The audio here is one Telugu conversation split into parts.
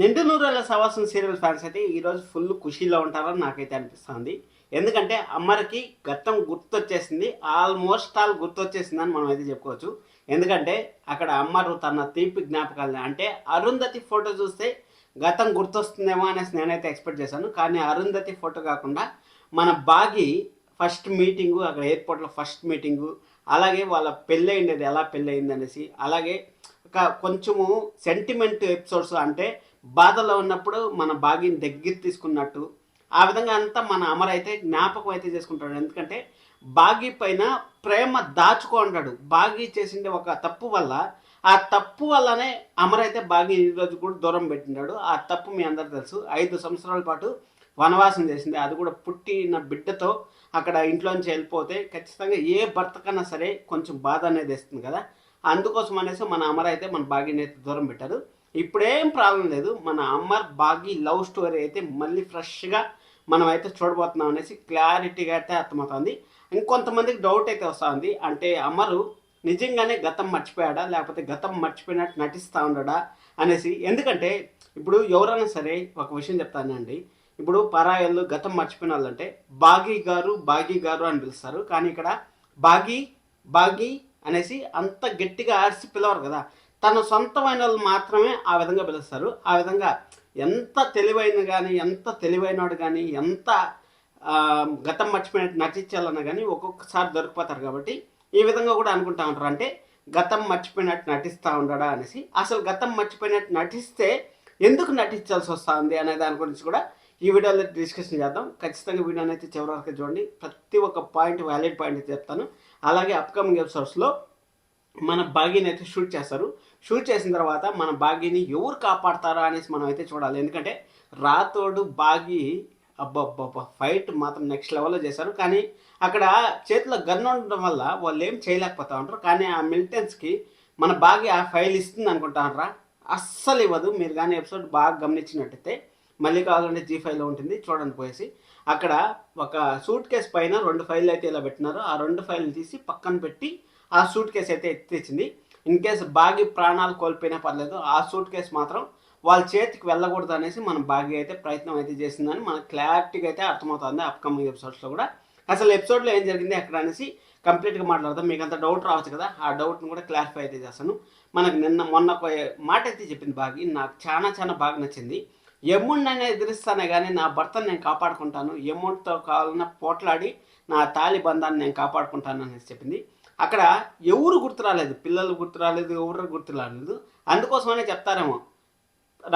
నిండు నూరేళ్ల సవాసం సీరియల్ ఫ్యాన్స్ అయితే ఈరోజు ఫుల్ ఖుషీలో ఉంటారని నాకైతే అనిపిస్తుంది. ఎందుకంటే అమ్మరికి గతం గుర్తొచ్చేసింది. ఆల్మోస్ట్ ఆల్ గుర్తొచ్చేసిందని మనం అయితే చెప్పుకోవచ్చు. ఎందుకంటే అక్కడ అమ్మరు తన తీపి జ్ఞాపకాలని అంటే అరుంధతి ఫోటో చూస్తే గతం గుర్తొస్తుందేమో అనేసి నేనైతే ఎక్స్పెక్ట్ చేశాను. కానీ అరుంధతి ఫోటో కాకుండా మన బాగి ఫస్ట్ మీటింగు అక్కడ ఎయిర్పోర్ట్లో ఫస్ట్ మీటింగు, అలాగే వాళ్ళ పెళ్ళయిండేది ఎలా పెళ్ళయింది అనేసి, అలాగే ఒక కొంచెము సెంటిమెంట్ ఎపిసోడ్స్ అంటే బాధలో ఉన్నప్పుడు మన బాగిని దగ్గర తీసుకున్నట్టు ఆ విధంగా అంతా మన అమర్ అయితే జ్ఞాపకం అయితే చేసుకుంటాడు. ఎందుకంటే బాగి పైన ప్రేమ దాచుకుంటాడు. బాగి చేసిండే ఒక తప్పు వల్ల ఆ తప్పు వల్లనే అమర్ అయితే బాగి ఈరోజు కూడా దూరం పెట్టినాడు. ఆ తప్పు మీ అందరు తెలుసు. 5 సంవత్సరాల పాటు వనవాసం చేసింది. అది కూడా పుట్టిన బిడ్డతో అక్కడ ఇంట్లోంచి వెళ్ళిపోతే ఖచ్చితంగా ఏ భర్త కన్నా సరే కొంచెం బాధ అనేది వేస్తుంది కదా. అందుకోసం అనేసి మన అమర్ అయితే మన బాగిని అయితే దూరం పెట్టారు. ఇప్పుడేం ప్రాబ్లం లేదు. మన అమర్ బాగి లవ్ స్టోరీ అయితే మళ్ళీ ఫ్రెష్గా మనం అయితే చూడబోతున్నాం అనేసి క్లారిటీగా అయితే అర్థమవుతుంది. ఇంకొంతమందికి డౌట్ అయితే వస్తుంది, అంటే అమరు నిజంగానే గతం మర్చిపోయాడా లేకపోతే గతం మర్చిపోయినట్టు నటిస్తూ ఉన్నాడా అనేసి. ఎందుకంటే ఇప్పుడు ఎవరైనా సరే ఒక విషయం చెప్తానండి. ఇప్పుడు పరాయళ్ళు గతం మర్చిపోయిన వాళ్ళంటే బాగి గారు అని పిలుస్తారు. కానీ ఇక్కడ బాగి బాగి అనేసి అంత గట్టిగా అరిసి పిలవరు కదా. తన సొంతమైన వాళ్ళు మాత్రమే ఆ విధంగా పిలుస్తారు. ఆ విధంగా ఎంత తెలివైన కానీ ఎంత తెలివైనవాడు కానీ ఎంత గతం మర్చిపోయినట్టు నటించాలన్నా కానీ ఒక్కొక్కసారి దొరికిపోతారు. కాబట్టి ఈ విధంగా కూడా అనుకుంటా ఉంటారు, అంటే గతం మర్చిపోయినట్టు నటిస్తూ ఉండడా అనేసి. అసలు గతం మర్చిపోయినట్టు నటిస్తే ఎందుకు నటించాల్సి వస్తుంది అనే దాని గురించి కూడా ఈ వీడియోలో డిస్కషన్ చేద్దాం. ఖచ్చితంగా వీడియోని అయితే చివరి వరకు చూడండి. ప్రతి ఒక్క పాయింట్ వ్యాలిడ్ పాయింట్ అయితే చెప్తాను. అలాగే అప్కమింగ్ ఎపిసోడ్స్లో మన బాగీని అయితే షూట్ చేస్తారు. షూట్ చేసిన తర్వాత మన బాగీని ఎవరు కాపాడతారా అనేసి మనం అయితే చూడాలి. ఎందుకంటే రాతోడు బాగి అబ్బబ్బబ్బా ఫైట్ మాత్రం నెక్స్ట్ లెవెల్లో చేశారు. కానీ అక్కడ చేతిలో గన్ ఉండడం వల్ల వాళ్ళు ఏం చేయలేకపోతా ఉంటారు. కానీ ఆ మిలిటెన్స్కి మన బాగి ఆ ఫైల్ ఇస్తుంది అనుకుంటా ఉంటారా? అస్సలు ఇవ్వదు. మీరు కానీ ఎపిసోడ్ బాగా గమనించినట్టయితే మళ్ళీ కావాలంటే G5లో ఉంటుంది, చూడండి పోయేసి. అక్కడ ఒక సూట్ కేసు పైన 2 ఫైళ్ళు అయితే ఇలా పెట్టినారు. ఆ 2 ఫైళ్ళు తీసి పక్కన పెట్టి ఆ సూట్ కేసు అయితే ఎత్తిచ్చింది. ఇన్ కేసు బాగి ప్రాణాలు కోల్పోయినా పర్లేదు, ఆ సూట్ కేసు మాత్రం వాళ్ళ చేతికి వెళ్ళకూడదు అనేసి మనం బాగి అయితే ప్రయత్నం అయితే చేసిందని మనకు క్లారిటీగా అయితే అర్థమవుతుంది అప్కమింగ్ ఎపిసోడ్స్లో కూడా. అసలు ఎపిసోడ్లో ఏం జరిగింది అక్కడ అనేసి కంప్లీట్గా మాట్లాడదాం. మీకు అంత డౌట్ రావచ్చు కదా, ఆ డౌట్ని కూడా క్లారిఫై అయితే చేస్తాను. మనకు మొన్న ఒక మాట అయితే చెప్పింది బాగి, నాకు చాలా చాలా బాగా నచ్చింది. యముడినైనా ఎదిరిస్తానే కానీ నా భర్తను నేను కాపాడుకుంటాను, యముడితో కావాలన్నా పోట్లాడి నా తాలి బంధాన్ని నేను కాపాడుకుంటాను అనేసి చెప్పింది. అక్కడ ఎవరు గుర్తు రాలేదు, పిల్లలు గుర్తు రాలేదు, ఎవరు గుర్తు రాలేదు. అందుకోసమనే చెప్తారేమో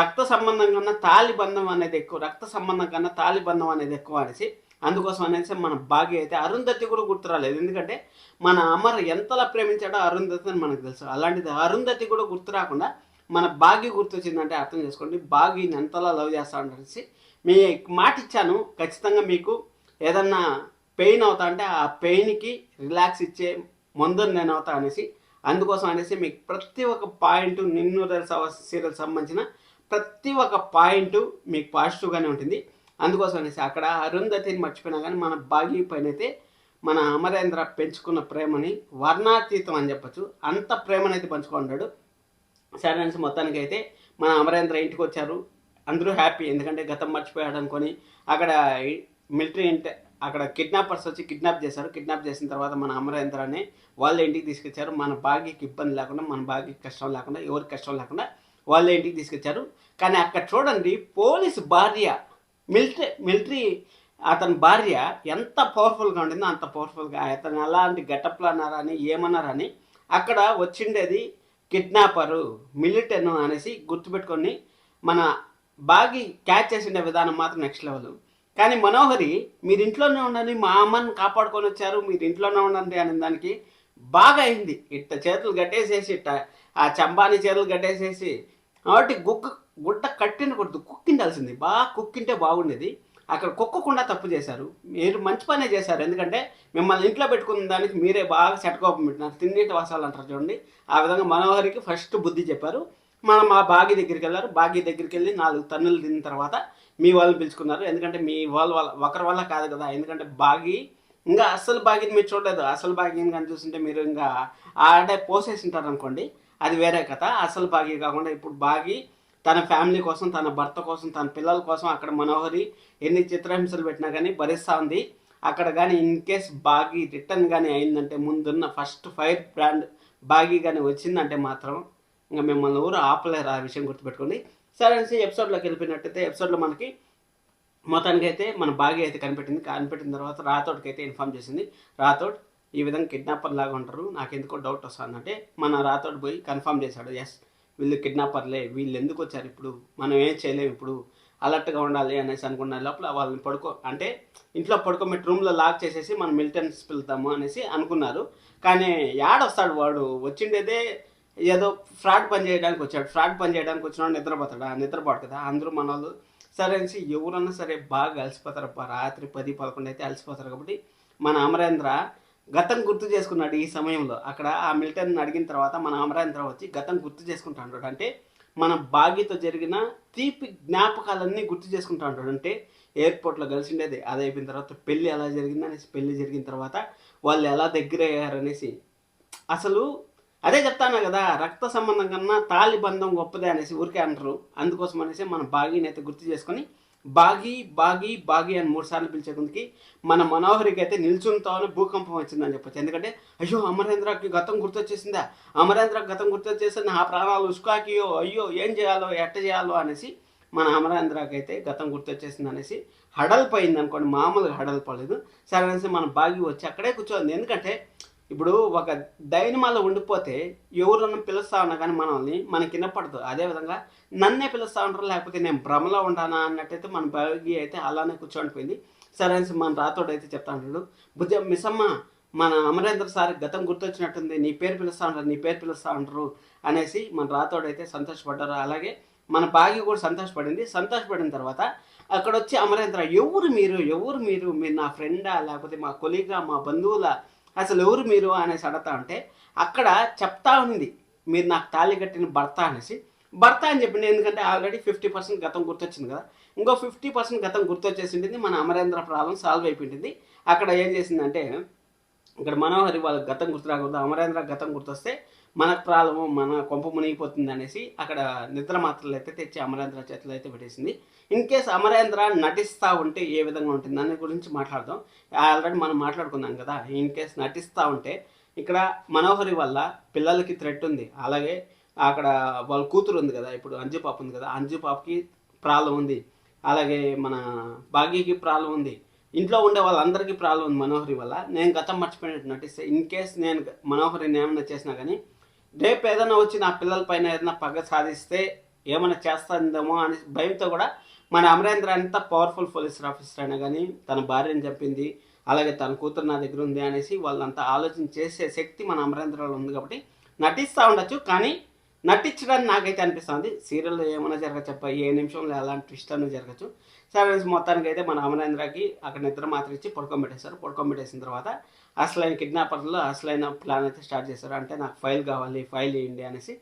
రక్త సంబంధం కన్నా తాలి బంధం అనేది ఎక్కువ, రక్త సంబంధం కన్నా తాలి బంధం అనేది ఎక్కువ అనేసి. అందుకోసం అనేసి మన భాగ్య అయితే అరుంధతి కూడా గుర్తు రాలేదు. ఎందుకంటే మన అమర్ ఎంతలా ప్రేమించాడో అరుంధతి అని మనకు తెలుసు. అలాంటిది అరుంధతి కూడా గుర్తు రాకుండా మన భాగ్య గుర్తొచ్చిందంటే అర్థం చేసుకోండి భాగ్యని ఎంతలా లవ్ చేస్తాడనేసి. మీ మాట ఇచ్చాను, ఖచ్చితంగా మీకు ఏదన్నా పెయిన్ అవుతా అంటే ఆ పెయిన్కి రిలాక్స్ ఇచ్చే మందుని నేను అవుతా అనేసి. అందుకోసం అనేసి మీకు ప్రతి ఒక్క పాయింట్ నిన్ను సీరియల్ సంబంధించిన ప్రతి ఒక్క పాయింట్ మీకు పాజిటివ్గానే ఉంటుంది. అందుకోసం అనేసి అక్కడ అరుంధతిని మర్చిపోయినా కానీ మన భాగ్య పైన అయితే మన అమరేంద్ర పెంచుకున్న ప్రేమని వర్ణాతీతం అని చెప్పచ్చు. అంత ప్రేమనైతే పంచుకుంటాడు. సరే అనేసి మొత్తానికి అయితే మన అమరేంద్ర ఇంటికి వచ్చారు. అందరూ హ్యాపీ, ఎందుకంటే గతం మర్చిపోయాడు అనుకొని. అక్కడ మిలిటరీ అక్కడ కిడ్నాపర్స్ వచ్చి కిడ్నాప్ చేశారు. కిడ్నాప్ చేసిన తర్వాత మన అమరేంద్రని వాళ్ళే ఇంటికి తీసుకొచ్చారు. మన భాగ్యకి ఇబ్బంది లేకుండా, మన భాగ్యకి కష్టం లేకుండా, ఎవరికి కష్టం లేకుండా వాళ్ళే ఇంటికి తీసుకొచ్చారు. కానీ అక్కడ చూడండి పోలీసు భార్య, మిలిటరీ అతని భార్య ఎంత పవర్ఫుల్గా ఉండిందో అంత పవర్ఫుల్గా. అతను ఎలాంటి గెటప్లు అన్నారని ఏమన్నారని అక్కడ వచ్చిండేది కిడ్నాపరు మిలిటెన్ అనేసి గుర్తుపెట్టుకొని మన బాగి క్యాచ్ చేసిండే విధానం మాత్రం నెక్స్ట్ లెవెల్. కానీ మనోహరి మీరు ఇంట్లోనే ఉండండి, మా అమ్మని కాపాడుకొని వచ్చారు, మీరు ఇంట్లోనే ఉండండి అనే దానికి బాగా అయింది. ఇట్ట చేతులు గట్టేసేసి ఇట్ట ఆ చంబాని చేతులు గట్టేసేసి కాబట్టి గుడ్డ కట్టిన కొడుతు కుక్కిండాల్సింది, బాగా కుక్కింటే బాగుండేది. అక్కడ కుక్కకుండా తప్పు చేశారు. మీరు మంచి పనే చేశారు. ఎందుకంటే మిమ్మల్ని ఇంట్లో పెట్టుకున్న దానికి మీరే బాగా సెటకోపం పెట్టినారు. తిన్నిటి వాసాలు అంటారు చూడండి, ఆ విధంగా మనోహరికి ఫస్ట్ బుద్ధి చెప్పారు. మనం ఆ బాగి దగ్గరికి వెళ్ళారు. బాగి దగ్గరికి వెళ్ళి 4 తన్నులు తిన్న తర్వాత మీ వాళ్ళని పిలుచుకున్నారు. ఎందుకంటే మీ ఒకరి వల్ల కాదు కదా. ఎందుకంటే బాగి ఇంకా అసలు బాగిని మీరు చూడలేదు. అసలు బాగిని కానీ చూస్తుంటే మీరు ఇంకా ఆడే పోసేసి ఉంటారు అనుకోండి, అది వేరే కథ. అసలు బాగి కాకుండా ఇప్పుడు బాగి తన ఫ్యామిలీ కోసం, తన భర్త కోసం, తన పిల్లల కోసం అక్కడ మనోహరి ఎన్ని చిత్రహింసలు పెట్టినా కానీ భరిస్తూ ఉంది. అక్కడ కానీ ఇన్ కేస్ బాగి రిటర్న్ కానీ అయిందంటే, ముందున్న ఫస్ట్ ఫైర్ బ్రాండ్ బాగి కానీ వచ్చిందంటే మాత్రం ఇంకా మిమ్మల్ని ఊరు ఆపలేరు. ఆ విషయం గుర్తుపెట్టుకోండి. సరే అనేసి ఎపిసోడ్లోకి వెళ్ళిపోయినట్టయితే ఎపిసోడ్లో మనకి మొత్తానికి అయితే మన బాగి అయితే కనిపెట్టిన తర్వాత రాథోడ్కి అయితే ఇన్ఫామ్ చేసింది. రాథోడ్ ఈ విధంగా కిడ్నాపర్ లాగా ఉంటారు, నాకు ఎందుకో డౌట్ వస్తుందంటే మన రాథోడ్ పోయి కన్ఫర్మ్ చేశాడు. ఎస్, వీళ్ళు కిడ్నాపర్లే, వీళ్ళు ఎందుకు వచ్చారు ఇప్పుడు, మనం ఏం చేయలేము, ఇప్పుడు అలర్ట్గా ఉండాలి అనేసి అనుకున్న లోపల వాళ్ళని అంటే ఇంట్లో పడుకోబెట్టి రూమ్లో లాక్ చేసేసి మనం మిలిటెన్స్ పిలుతాము అనేసి అనుకున్నారు. కానీ యాడొస్తాడు వాడు, వచ్చిండేదే ఏదో ఫ్రాడ్ పని చేయడానికి వచ్చాడు. ఫ్రాడ్ పని చేయడానికి వచ్చినాడు నిద్రపోతాడా? నిద్రపోడు కదా. అందరూ మన వాళ్ళు సరే అనేసి ఎవరన్నా సరే బాగా అలసిపోతారు. రాత్రి 10-11 అయితే అలసిపోతారు. కాబట్టి మన అమరేంద్ర గతం గుర్తు చేసుకున్నాడు ఈ సమయంలో. అక్కడ ఆ మిలిటరీని అడిగిన తర్వాత మన అమరేంద్ర వచ్చి గతం గుర్తు చేసుకుంటా ఉంటాడు. అంటే మన బాగితో జరిగిన తీపి జ్ఞాపకాలన్నీ గుర్తు చేసుకుంటా ఉంటాడు. అంటే ఎయిర్పోర్ట్లో కలిసిండేది అది అయిపోయిన తర్వాత పెళ్ళి ఎలా జరిగింది అనేసి, పెళ్ళి జరిగిన తర్వాత వాళ్ళు ఎలా దగ్గర అయ్యారు అనేసి. అసలు అదే చెప్తాను కదా, రక్త సంబంధం కన్నా తాళి బంధం గొప్పదే అనేసి ఊరికే అంటారు. అందుకోసం అనేసి మన బాగీని అయితే గుర్తు చేసుకొని బాగి బాగి బాగి అని 3 సార్లు పిలిచే కొందికి మన మనోహరికి అయితే నిల్చుంటామని భూకంపం వచ్చిందని చెప్పొచ్చు. ఎందుకంటే అయ్యో అమరేంద్రకి గతం గుర్తొచ్చేసిందా, అమరేంద్రకి గతం గుర్తొచ్చేసింది, ఆ ప్రాణాలు ఉస్కాకియో, అయ్యో ఏం చేయాలో ఎట్ట చేయాలో అనేసి మన అమరేంద్రకి అయితే గతం గుర్తొచ్చేసింది అనేసి హడలిపోయింది అనుకోండి. మామూలుగా హడలిపోలేదు. సరే అనేసి మన బాగి వచ్చి అక్కడే కూర్చోంది. ఎందుకంటే ఇప్పుడు ఒక డైనమాలో ఉండిపోతే ఎవరన్నా పిలుస్తా ఉన్నా కానీ మనకి వినపడదు. అదేవిధంగా నన్నే పిలుస్తా ఉంటారు, లేకపోతే నేను భ్రమలో ఉంటానా అన్నట్టయితే మన బాగి అయితే అలానే కూర్చొనిపోయింది. సరే అనేసి మన రాతోడు అయితే చెప్తా ఉంటాడు, మిస్సమ్మ మన అమరేంద్ర సార్ గతం గుర్తొచ్చినట్టుంది, నీ పేరు పిలుస్తా ఉంటారు అనేసి మన రాతోడు అయితే సంతోషపడ్డారు. అలాగే మన బాగి కూడా సంతోషపడిన తర్వాత అక్కడ వచ్చి అమరేంద్ర ఎవరు మీరు నా ఫ్రెండా, లేకపోతే మా కొలీగా, మా బంధువులా, అసలు ఎవరు మీరు అనేసి అడతా ఉంటే అక్కడ చెప్తా ఉంది, మీరు నాకు తాళి కట్టిన భర్త అనేసి. భర్త అని చెప్పింది ఎందుకంటే ఆల్రెడీ 50% గతం గుర్తొచ్చింది కదా. ఇంకో 50% గతం గుర్తొచ్చేసింది. మన అమరేంద్ర ప్రాబ్లం సాల్వ్ అయిపోయింది. అక్కడ ఏం చేసిందంటే, ఇక్కడ మనోహరి వాళ్ళకి గతం గుర్తు రాకూడదు, అమరేంద్ర గతం గుర్తొస్తే మనకు ప్రాబ్లము, మన కొంప మునిగిపోతుంది అనేసి అక్కడ నిద్ర మాత్రలు అయితే తెచ్చి అమరేంద్ర చేతిలో అయితే పెట్టేసింది. ఇన్ కేస్ అమరేంద్ర నటిస్తూ ఉంటే ఏ విధంగా ఉంటుంది దాని గురించి మాట్లాడదాం. ఆల్రెడీ మనం మాట్లాడుకున్నాం కదా. ఇన్ కేస్ నటిస్తూ ఉంటే ఇక్కడ మనోహరి వల్ల పిల్లలకి థ్రెట్ ఉంది. అలాగే అక్కడ వాళ్ళ కూతురు ఉంది కదా, ఇప్పుడు అంజు పాప ఉంది కదా, అంజు పాపకి ప్రాబ్లం ఉంది. అలాగే మన భాగ్యకి ప్రాబ్లం ఉంది. ఇంట్లో ఉండే వాళ్ళందరికీ ప్రాబ్లం ఉంది మనోహరి వల్ల. నేను గతం మర్చిపోయినట్టు నటిస్తే ఇన్ కేస్ నేను మనోహరిని ఏమైనా చేసినా కానీ రేపు ఏదైనా వచ్చి నా పిల్లల పైన ఏదైనా పగ సాధిస్తే ఏమైనా చేస్తుందేమో అని భయంతో కూడా మన అమరేంద్ర అంత పవర్ఫుల్ పోలీస్ ఆఫీసర్ అయినా కానీ తన భార్యని చెప్పింది, అలాగే తన కూతురు నా దగ్గర ఉంది అనేసి వాళ్ళంతా ఆలోచన చేసే శక్తి మన అమరేంద్రలో ఉంది. కాబట్టి నటిస్తూ ఉండొచ్చు, కానీ నటించడానికి నాకైతే అనిపిస్తుంది సీరియల్లో ఏమైనా జరగచ్చు, ఏ నిమిషంలో ఎలాంటి ట్విస్ట్ అనేది జరగచ్చు. సరే మొత్తానికి అయితే మన అమరేంద్రకి అక్కడ నిద్ర మాత్రం ఇచ్చి పడుకోబెట్టేసిన తర్వాత అసలైన కిడ్నాపర్లో అసలైన ప్లాన్ అయితే స్టార్ట్ చేశారు. అంటే నాకు ఫైల్ కావాలి, ఫైల్ ఇవ్వండి అనేసి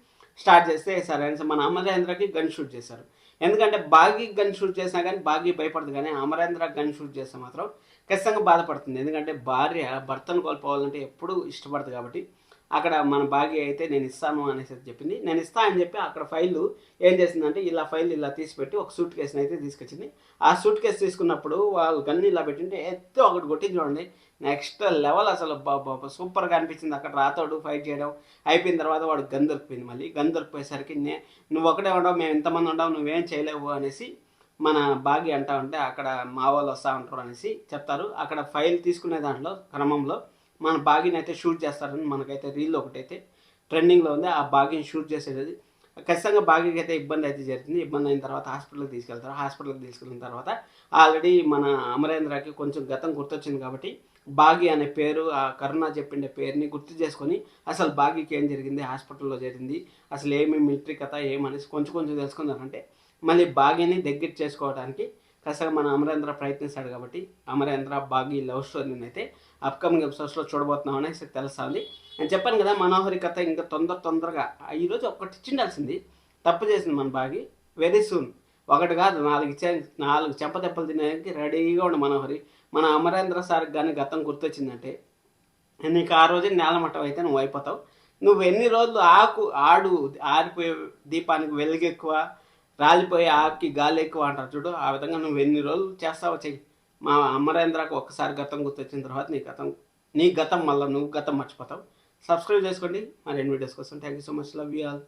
స్టార్ట్ చేస్తే సరే అనేసి మన అమరేంద్రకి గన్ షూట్ చేశారు. ఎందుకంటే బాగి గన్ షూట్ చేసినా కానీ బాగి భయపడదు, కానీ అమరేంద్ర గన్ షూట్ చేస్తే మాత్రం ఖచ్చితంగా బాధపడుతుంది. ఎందుకంటే భార్య భర్తను కోల్పోవాలంటే ఎప్పుడూ ఇష్టపడుతుంది. కాబట్టి అక్కడ మన బాగి అయితే నేను ఇస్తాను అనేసి చెప్పింది. నేను ఇస్తా అని చెప్పి అక్కడ ఫైల్ ఏం చేసిందంటే ఫైల్ ఇలా తీసిపెట్టి ఒక సూట్ కేసుని అయితే తీసుకొచ్చింది. ఆ సూట్ కేసు తీసుకున్నప్పుడు వాళ్ళు గన్ను ఇలా పెట్టింటే ఎత్తే ఒకటి కొట్టింది చూడండి, నెక్స్ట్ లెవెల్. అసలు సూపర్గా అనిపించింది. అక్కడ రాతోడు ఫైట్ చేయడం అయిపోయిన తర్వాత వాడు గన్ దొరికిపోయింది. మళ్ళీ గన్ దొరికిపోయేసరికి నువ్వు ఒకటే ఉండవు, మేము ఎంతమంది ఉండవు, నువ్వేం చేయలేవు అనేసి మన బాగి అంటా ఉంటే అక్కడ మా వాళ్ళు వస్తూ ఉంటారు అనేసి చెప్తారు. అక్కడ ఫైల్ తీసుకునే దాంట్లో క్రమంలో మన బాగిని అయితే షూట్ చేస్తారని మనకైతే రీల్ ఒకటైతే ట్రెండింగ్లో ఉంది. ఆ బాగిని షూట్ చేసేది ఖచ్చితంగా బాగికి అయితే ఇబ్బంది అయితే జరిగింది. ఇబ్బంది అయిన తర్వాత హాస్పిటల్కి తీసుకెళ్ళిన తర్వాత ఆల్రెడీ మన అమరేంద్రకి కొంచెం గతం గుర్తొచ్చింది. కాబట్టి బాగి అనే పేరు, ఆ కరుణ చెప్పిండే పేరుని గుర్తు చేసుకొని అసలు బాగికి ఏం జరిగింది, హాస్పిటల్లో జరిగింది, అసలు ఏమి మిలిటరీ కథ ఏమనేసి కొంచెం తెలుసుకున్నారంటే మళ్ళీ బాగిని దగ్గర చేసుకోవడానికి ఖచ్చితంగా మన అమరేంద్ర ప్రయత్నిస్తాడు. కాబట్టి అమరేంద్ర బాగి లవ్ స్టోరీని అయితే అప్కమింగ్ ఎపిసోడ్స్లో చూడబోతున్నాం అనేసి తెలుస్తుంది. నేను చెప్పాను కదా మనోహరి కథ ఇంకా తొందరగా ఈరోజు ఒకటి ఇచ్చిండాల్సింది, తప్పు చేసింది మన బాగి. వెరీ సూన్ ఒకటి కాదు 4 చెంపదెప్పలు తినేదానికి రెడీగా ఉండి మనోహరి. మన అమరేంద్ర సార్కి కానీ గతం గుర్తొచ్చిందంటే నీకు ఆ రోజే నేలమట్టం అయితే నువ్వు అయిపోతావు. నువ్వు ఎన్ని రోజులు ఆడిపోయే దీపానికి వెలుగెక్కువ, రాలిపోయి ఆకి గాలి ఎక్కువ అంటారు చూడు, ఆ విధంగా నువ్వు ఎన్ని రోజులు చేస్తావో చెయ్యి. మా అమరేంద్రకు ఒక్కసారి గతం గుర్తొచ్చిన తర్వాత నీ గతం మళ్ళీ నువ్వు గతం మర్చిపోతావు. సబ్స్క్రైబ్ చేసుకోండి మరిన్ని వీడియోస్ కోసం. Thank you so much. Love you all.